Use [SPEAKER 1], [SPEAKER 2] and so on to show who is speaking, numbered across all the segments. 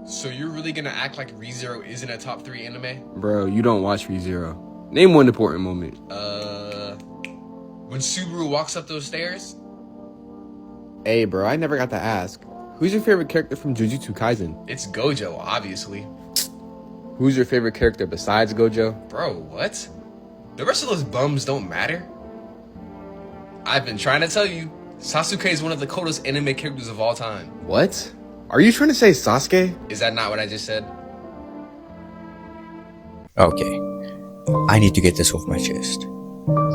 [SPEAKER 1] So you're really gonna act like ReZero isn't a top 3 anime?
[SPEAKER 2] Bro, you don't watch ReZero. Name one important moment.
[SPEAKER 1] When Subaru walks up those stairs?
[SPEAKER 2] Hey, bro, I never got to ask. Who's your favorite character from Jujutsu Kaisen?
[SPEAKER 1] It's Gojo, obviously.
[SPEAKER 2] Who's your favorite character besides Gojo?
[SPEAKER 1] Bro, what? The rest of those bums don't matter? I've been trying to tell you, Sasuke is one of the coolest anime characters of all time.
[SPEAKER 2] What? Are you trying to say Sasuke?
[SPEAKER 1] Is that not what I just said?
[SPEAKER 3] Okay, I need to get this off my chest.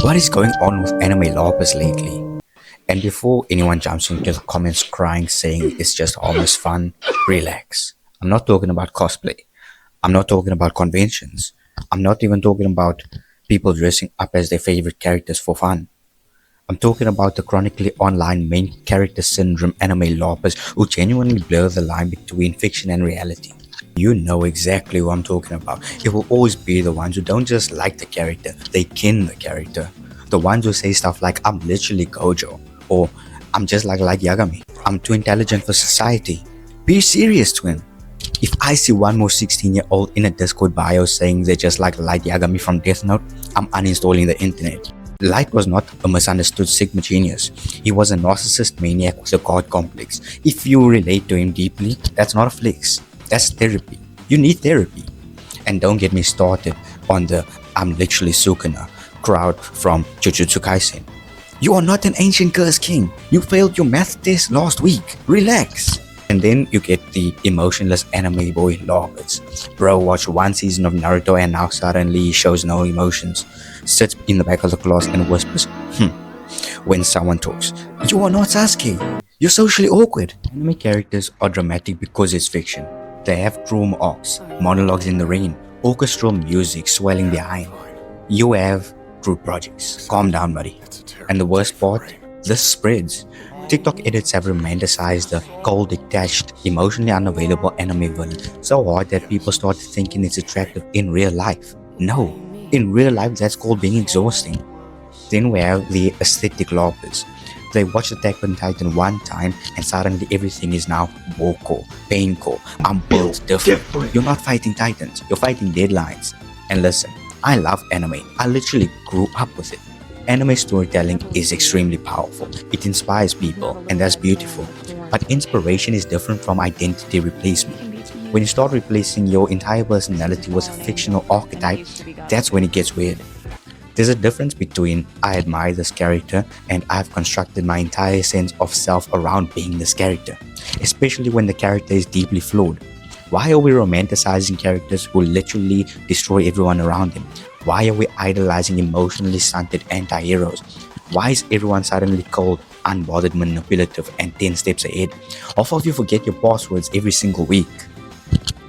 [SPEAKER 3] What is going on with anime larpers lately? And before anyone jumps into the comments crying saying it's just harmless fun, relax. I'm not talking about cosplay. I'm not talking about conventions. I'm not even talking about people dressing up as their favorite characters for fun. I'm talking about the chronically online main character syndrome anime larpers who genuinely blur the line between fiction and reality. You know exactly who I'm talking about. It will always be the ones who don't just like the character, they kin the character. The ones who say stuff like, I'm literally Gojo, or I'm just like Light Yagami. I'm too intelligent for society. Be serious, twin. If I see one more 16-year-old in a Discord bio saying they're just like Light Yagami from Death Note, I'm uninstalling the internet. Light was not a misunderstood Sigma genius. He was a narcissist maniac with a god complex. If you relate to him deeply, that's not a flex. That's therapy. You need therapy. And don't get me started on the I'm literally Sukuna crowd from Jujutsu Kaisen. You are not an ancient curse king. You failed your math test last week. Relax. And then you get the emotionless anime boy larpers. Bro watched one season of Naruto and now suddenly he shows no emotions. Sits in the back of the class and whispers, when someone talks. You are not Sasuke. You're socially awkward. Anime characters are dramatic because it's fiction. They have trauma arcs, monologues in the rain, orchestral music swelling behind. You have group projects. Calm down, buddy. And the worst part, this spreads. TikTok edits have romanticized the cold, detached, emotionally unavailable anime villain so hard that people start thinking it's attractive in real life. No, in real life that's called being exhausting. Then we have the aesthetic larpers. They watch Attack on Titan one time and suddenly everything is now worecore, paincore. I'm built different. You're not fighting titans, you're fighting deadlines. And listen, I love anime. I literally grew up with it. Anime storytelling is extremely powerful. It inspires people and that's beautiful. But inspiration is different from identity replacement. When you start replacing your entire personality with a fictional archetype, that's when it gets weird. There's a difference between I admire this character and I've constructed my entire sense of self around being this character, especially when the character is deeply flawed. Why are we romanticizing characters who literally destroy everyone around them? Why are we idolizing emotionally stunted anti-heroes? Why is everyone suddenly cold, unbothered, manipulative, and 10 steps ahead? Half of you forget your passwords every single week.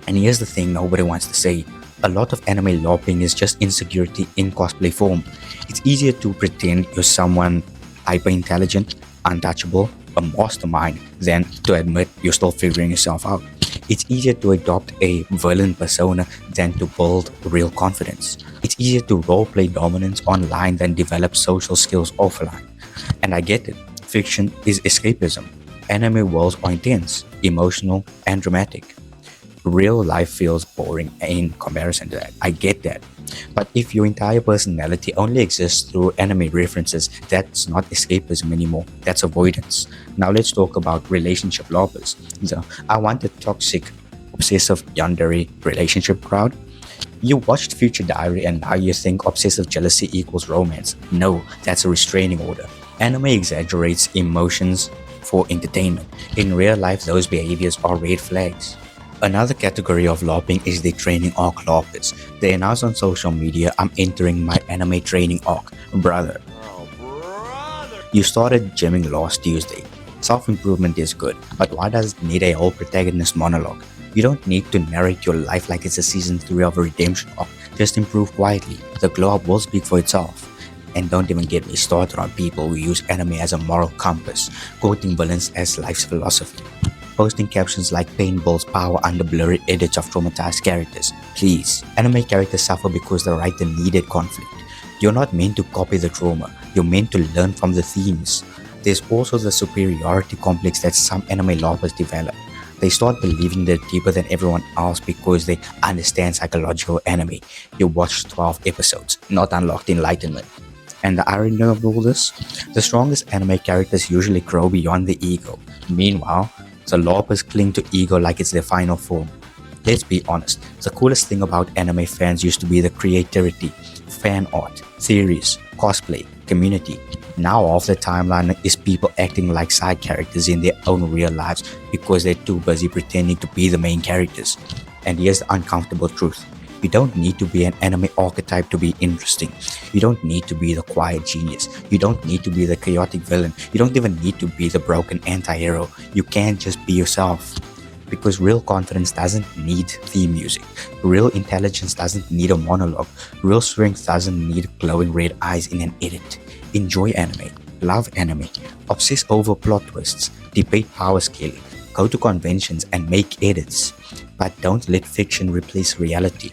[SPEAKER 3] And here's the thing nobody wants to say. A lot of anime larping is just insecurity in cosplay form. It's easier to pretend you're someone hyper-intelligent, untouchable, a mastermind than to admit you're still figuring yourself out. It's easier to adopt a villain persona than to build real confidence. It's easier to roleplay dominance online than develop social skills offline. And I get it. Fiction is escapism. Anime worlds are intense, emotional, and dramatic. Real life feels boring in comparison to that. I get that. But if your entire personality only exists through anime references, that's not escapism anymore. That's avoidance. Now let's talk about relationship larpers. So, I want a toxic, obsessive yandere relationship crowd. You watched Future Diary and now you think obsessive jealousy equals romance. No, that's a restraining order. Anime exaggerates emotions for entertainment. In real life, those behaviors are red flags. Another category of LARPing is the training arc LARPers. They announce on social media, I'm entering my anime training arc. Brother. You started gymming last Tuesday. Self-improvement is good, but why does it need a whole protagonist monologue? You don't need to narrate your life like it's a season 3 of a redemption arc. Just improve quietly. The glow up will speak for itself. And don't even get me started on people who use anime as a moral compass, quoting villains as life's philosophy. Posting captions like pain builds power under blurry edits of traumatized characters. Please, anime characters suffer because the writer needed conflict. You're not meant to copy the trauma, you're meant to learn from the themes. There's also the superiority complex that some anime larpers develop. They start believing they're deeper than everyone else because they understand psychological anime. You watch 12 episodes, not unlocked enlightenment. And the irony of all this? The strongest anime characters usually grow beyond the ego. Meanwhile, the LARPers cling to ego like it's their final form. Let's be honest, the coolest thing about anime fans used to be the creativity, fan art, theories, cosplay, community. Now half the timeline is people acting like side characters in their own real lives because they're too busy pretending to be the main characters. And here's the uncomfortable truth. You don't need to be an anime archetype to be interesting. You don't need to be the quiet genius. You don't need to be the chaotic villain. You don't even need to be the broken anti-hero. You can just be yourself. Because real confidence doesn't need theme music. Real intelligence doesn't need a monologue. Real strength doesn't need glowing red eyes in an edit. Enjoy anime, love anime, obsess over plot twists, debate power scaling, go to conventions and make edits. But don't let fiction replace reality.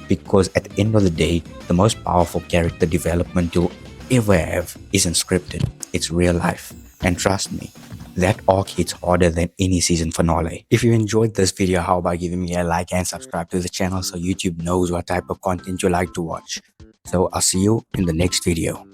[SPEAKER 3] Because at the end of the day, the most powerful character development you'll ever have isn't scripted. It's real life. And trust me, that arc hits harder than any season finale. If you enjoyed this video, how about giving me a like and subscribe to the channel so YouTube knows what type of content you like to watch. So I'll see you in the next video.